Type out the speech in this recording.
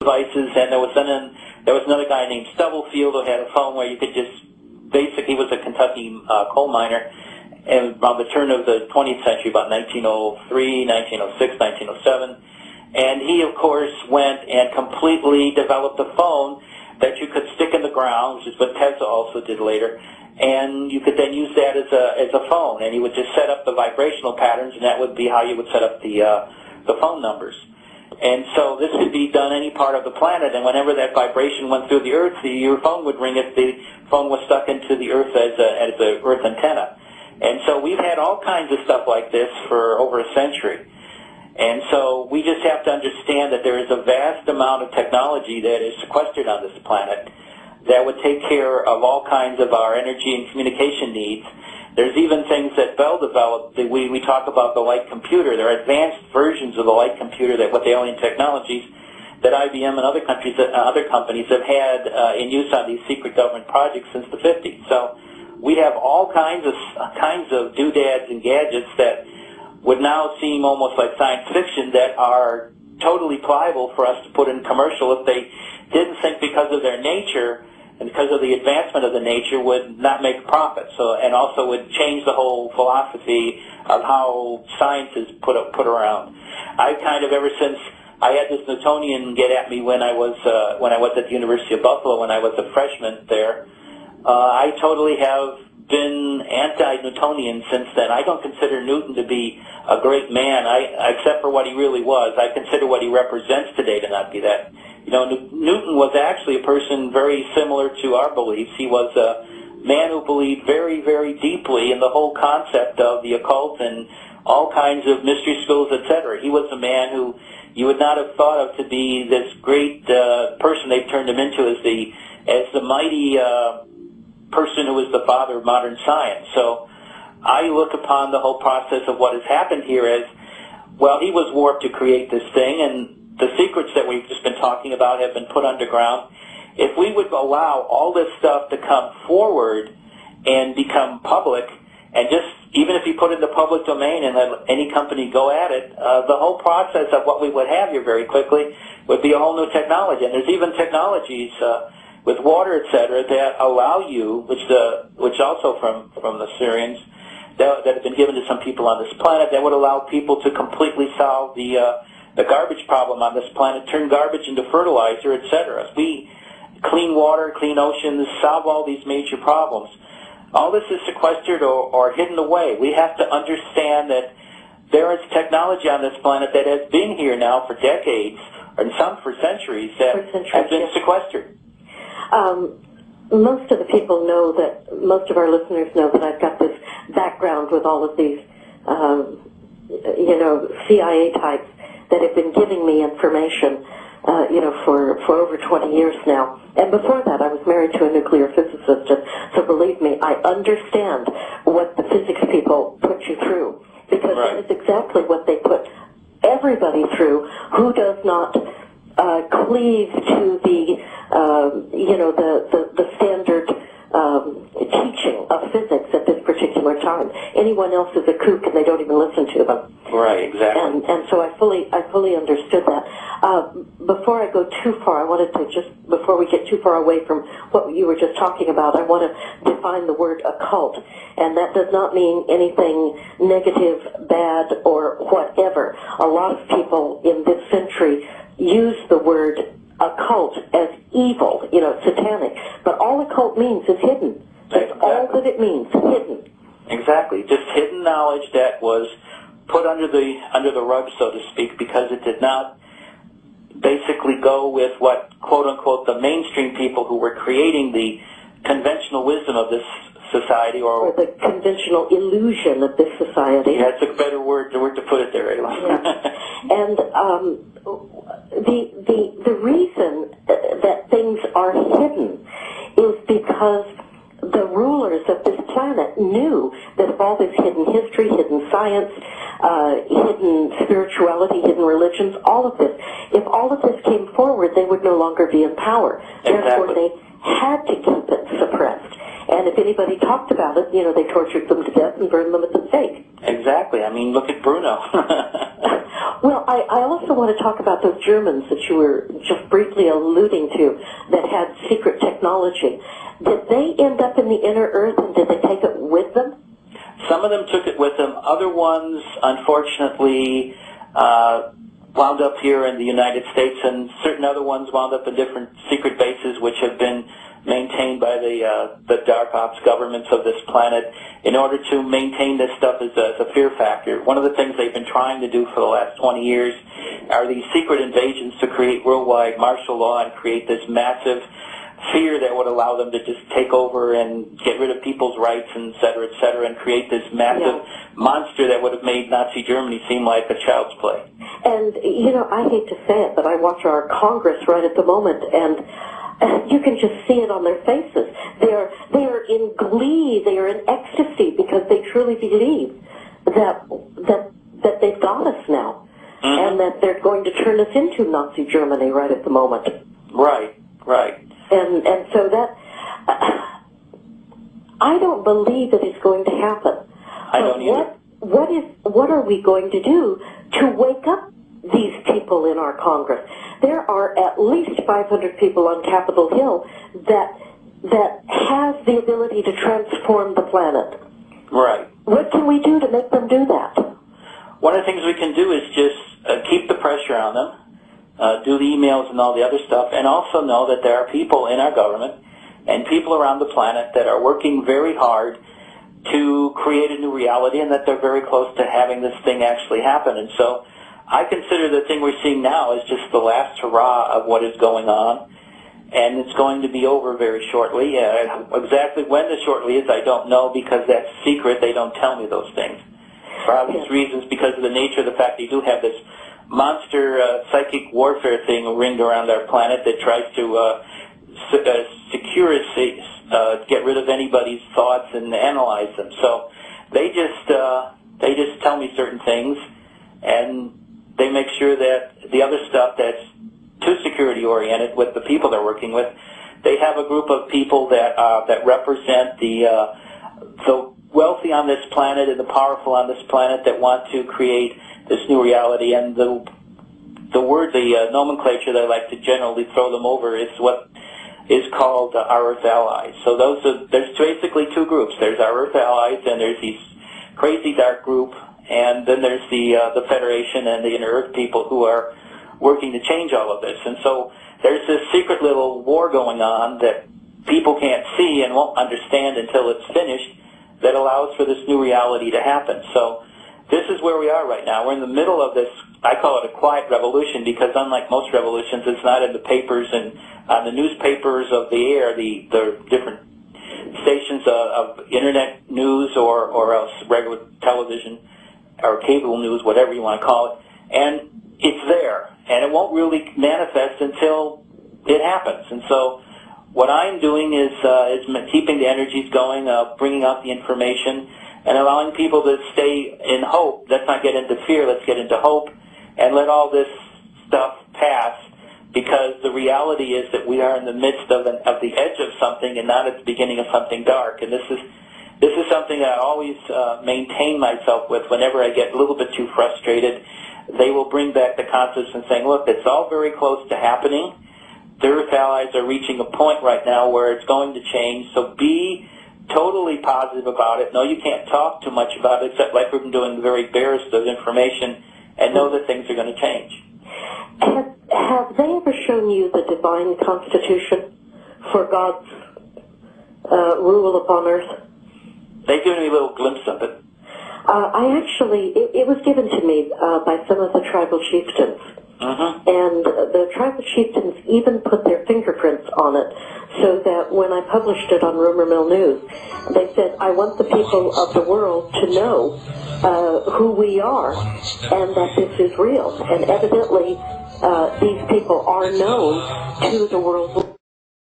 devices, and there was another guy named Stubblefield who had a phone where you could just basically, he was a Kentucky coal miner, and around the turn of the 20th century, about 1903, 1906, 1907, and he, of course, went and completely developed a phone that you could stick in the ground, which is what Tesla also did later, and you could then use that as a phone, and you would just set up the vibrational patterns, and that would be how you would set up the phone numbers. And so this could be done any part of the planet, and whenever that vibration went through the Earth, your phone would ring if the phone was stuck into the Earth as a Earth antenna. And so we've had all kinds of stuff like this for over a century. And so we just have to understand that there is a vast amount of technology that is sequestered on this planet that would take care of all kinds of our energy and communication needs. There's even things that Bell developed. We talk about the light computer. There are advanced versions of the light computer that with alien technologies that IBM and other companies have had in use on these secret government projects since the 50s. So we have all kinds of doodads and gadgets that would now seem almost like science fiction that are totally pliable for us to put in commercial if they didn't think because of their nature and because of the advancement of the nature would not make profit. So, and also would change the whole philosophy of how science is put around. I kind of, ever since I had this Newtonian get at me when I was at the University of Buffalo when I was a freshman there, I totally have been anti-Newtonian since then. I don't consider Newton to be a great man, except for what he really was. I consider what he represents today to not be that. You know, Newton was actually a person very similar to our beliefs. He was a man who believed very, very deeply in the whole concept of the occult and all kinds of mystery schools, etc. He was a man who you would not have thought of to be this great person they've turned him into as the mighty person who was the father of modern science. So I look upon the whole process of what has happened here as, well, he was warped to create this thing, and the secrets that we've just been talking about have been put underground. If we would allow all this stuff to come forward and become public, and just even if you put it in the public domain and let any company go at it, the whole process of what we would have here very quickly would be a whole new technology. And there's even technologies with water, etc., that allow you, which also from the Syrians, that have been given to some people on this planet, that would allow people to completely solve the garbage problem on this planet, turn garbage into fertilizer, etc. We clean water, clean oceans, solve all these major problems. All this is sequestered or hidden away. We have to understand that there is technology on this planet that has been here now for decades, and some for centuries, that has been sequestered. Most of the people know that, most of our listeners know that I've got this background with all of these, CIA types that have been giving me information, for over 20 years now. And before that, I was married to a nuclear physicist, and so believe me, I understand what the physics people put you through, because that is exactly what they put everybody through who does not cleave to the standard teaching of physics at this particular time. Anyone else is a kook, and they don't even listen to them. Right, exactly. And so I fully understood that. Before I go too far, I wanted to before we get too far away from what you were just talking about, I want to define the word occult. And that does not mean anything negative, bad, or whatever. A lot of people in this century use the word occult as evil, satanic. But all occult means is hidden. That's all that it means, hidden. Exactly. Just hidden knowledge that was put under the rug, so to speak, because it did not basically go with what, quote-unquote, the mainstream people who were creating the conventional wisdom of this society, or the conventional illusion of this society. Yeah, it's a better word to put it there, Ayla. Yeah. And the reason that things are hidden is because the rulers of this planet knew that if all this hidden history, hidden science, hidden spirituality, hidden religions, all of this, if all of this came forward, they would no longer be in power. Exactly. Therefore, they had to keep it suppressed. And if anybody talked about it, they tortured them to death and burned them at the stake. Exactly. I mean, look at Bruno. Well, I also want to talk about those Germans that you were just briefly alluding to that had secret technology. Did they end up in the inner Earth, and did they take it with them? Some of them took it with them. Other ones, unfortunately, wound up here in the United States, and certain other ones wound up in different secret bases which have been maintained by the dark ops governments of this planet in order to maintain this stuff as a fear factor. One of the things they've been trying to do for the last 20 years are these secret invasions to create worldwide martial law and create this massive fear that would allow them to just take over and get rid of people's rights, and et cetera, and create this massive monster that would have made Nazi Germany seem like a child's play. And, you know, I hate to say it, but I watch our Congress right at the moment, and you can just see it on their faces. They are in glee, they are in ecstasy, because they truly believe that they've got us now, and that they're going to turn us into Nazi Germany right at the moment. Right. And so that, I don't believe it is going to happen. I don't either. What are we going to do to wake up these people in our Congress? There are at least 500 people on Capitol Hill that have the ability to transform the planet. Right. What can we do to make them do that? One of the things we can do is just keep the pressure on them, do the emails and all the other stuff, and also know that there are people in our government and people around the planet that are working very hard to create a new reality, and that they're very close to having this thing actually happen. And so I consider the thing we're seeing now is just the last hurrah of what is going on, and it's going to be over very shortly. Exactly when the shortly is, I don't know, because that's secret. They don't tell me those things. For obvious reasons, because of the nature of the fact that you do have this monster psychic warfare thing ringed around our planet that tries to secure us, get rid of anybody's thoughts and analyze them. So they just tell me certain things, and they make sure that the other stuff that's too security oriented with the people they're working with, they have a group of people that represent the wealthy on this planet and the powerful on this planet that want to create this new reality. And the nomenclature that I like to generally throw them over is what is called our Earth Allies. So there's basically two groups. There's our Earth Allies, and there's these crazy dark group, and then there's the Federation and the Inner Earth people who are working to change all of this. And so there's this secret little war going on that people can't see and won't understand until it's finished, that allows for this new reality to happen. So this is where we are right now. We're in the middle of this, I call it a quiet revolution, because unlike most revolutions, it's not in the papers and on the newspapers of the air, the different stations of internet news or else regular television or cable news, whatever you want to call it. And it's there, and it won't really manifest until it happens. And so what I'm doing is keeping the energies going, bringing out the information, and allowing people to stay in hope. Let's not get into fear, let's get into hope, and let all this stuff pass, because the reality is that we are in the midst of the edge of something and not at the beginning of something dark. And this is something I always maintain myself with whenever I get a little bit too frustrated. They will bring back the concepts and saying, look, it's all very close to happening. The Earth Allies are reaching a point right now where it's going to change, so be totally positive about it. No, you can't talk too much about it, except like we've been doing the very barest of information, and know that things are going to change. Have they ever shown you the divine constitution for God's rule upon Earth? They've given me a little glimpse of it. It was given to me by some of the tribal chieftains. And the tribal chieftains even put their fingerprints on it, so that when I published it on Rumor Mill News, they said, I want the people of the world to know who we are and that this is real. And evidently, these people are known to the world.